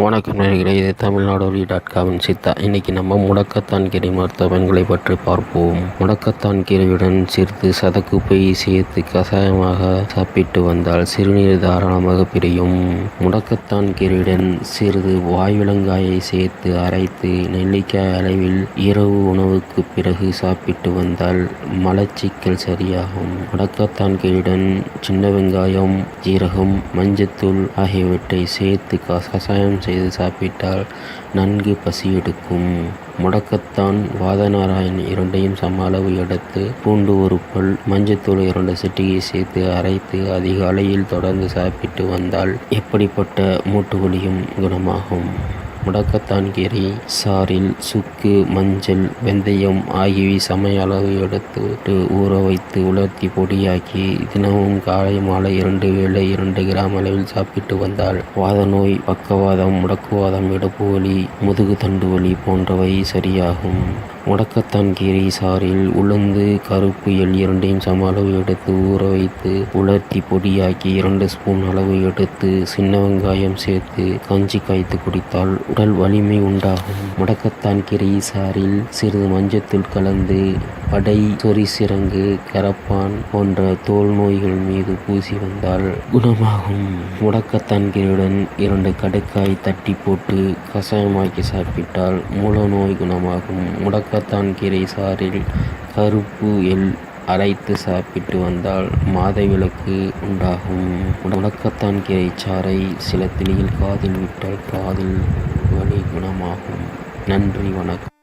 வணக்கம் நேயர்களே, இது tamilnadodi.comஇன் சித்தா. இன்னைக்கு நம்ம முடக்கத்தான் கீரை மருத்துவ பயன்களை பற்றி பார்ப்போம். முடக்கத்தான் கீரையுடன் சிறிது சதக்குப்பை சேர்த்து கஷாயமாக சாப்பிட்டு வந்தால் சிறுநீர் தாராளமாக பிரியும். முடக்கத்தான் கீரையுடன் சிறிது வாய்விலங்காயை சேர்த்து அரைத்து நெல்லிக்காய் அளவில் இரவு உணவுக்கு பிறகு சாப்பிட்டு வந்தால் மலச்சிக்கல் சரியாகும். முடக்கத்தான் கீரையுடன் சின்ன வெங்காயம், ஜீரகம், மஞ்சத்தூள் ஆகியவற்றை சேர்த்து கஷாயம் செய்து சாப்பிட்டால் நன்கு பசி எடுக்கும். முடக்கத்தான், வாதநாராயண் இரண்டையும் சம அளவு எடுத்து பூண்டு ஒரு பல், மஞ்சத்தூள் 2 சிட்டிகை சேர்த்து அரைத்து அதிகாலையில் தொடர்ந்து சாப்பிட்டு வந்தால் எப்படிப்பட்ட மூட்டு வலியும் குணமாகும். முடக்கத்தான் கீரை சாறில் சுக்கு, மஞ்சள், வெந்தயம் ஆகியவை சம அளவு எடுத்து ஊற வைத்து உலர்த்தி பொடியாக்கி தினமும் காலை மாலை 2 வேளை 2 கிராம் அளவில் சாப்பிட்டு வந்தால் வாத நோய், பக்கவாதம், முடக்குவாதம், இடுப்பு வலி, முதுகு தண்டு வலி போன்றவை சரியாகும். முடக்கத்தான் கீரை சாறில் உளுந்து, கருப்பு எள் இரண்டையும் சம அளவு எடுத்து ஊற வைத்து உலர்த்தி பொடியாக்கி 2 ஸ்பூன் அளவு எடுத்து சின்ன வெங்காயம் சேர்த்து கஞ்சி காய்த்து குடித்தால் உடல் வலிமை உண்டாகும். முடக்கத்தான் கீரை சாறில் சிறிது மஞ்சத்தூள் கலந்து படை, சொறிசிரங்கு, கரப்பான் போன்ற தோல் நோய்கள் மீது பூசி வந்தால் குணமாகும். முடக்கத்தான் கீரையுடன் 2 கடுக்காய் தட்டி போட்டு கஷாயமாக்கி சாப்பிட்டால் மூல நோய் குணமாகும். முடக்கத்தான் கீரை சாறில் கருப்பு எள் அரைத்து சாப்பிட்டு வந்தால் மாதவிலக்கு உண்டாகும். முடக்கத்தான் கீரை சாறை சில துளிகள் காதில் விட்டால் காதில் வலி குணமாகும். நன்றி, வணக்கம்.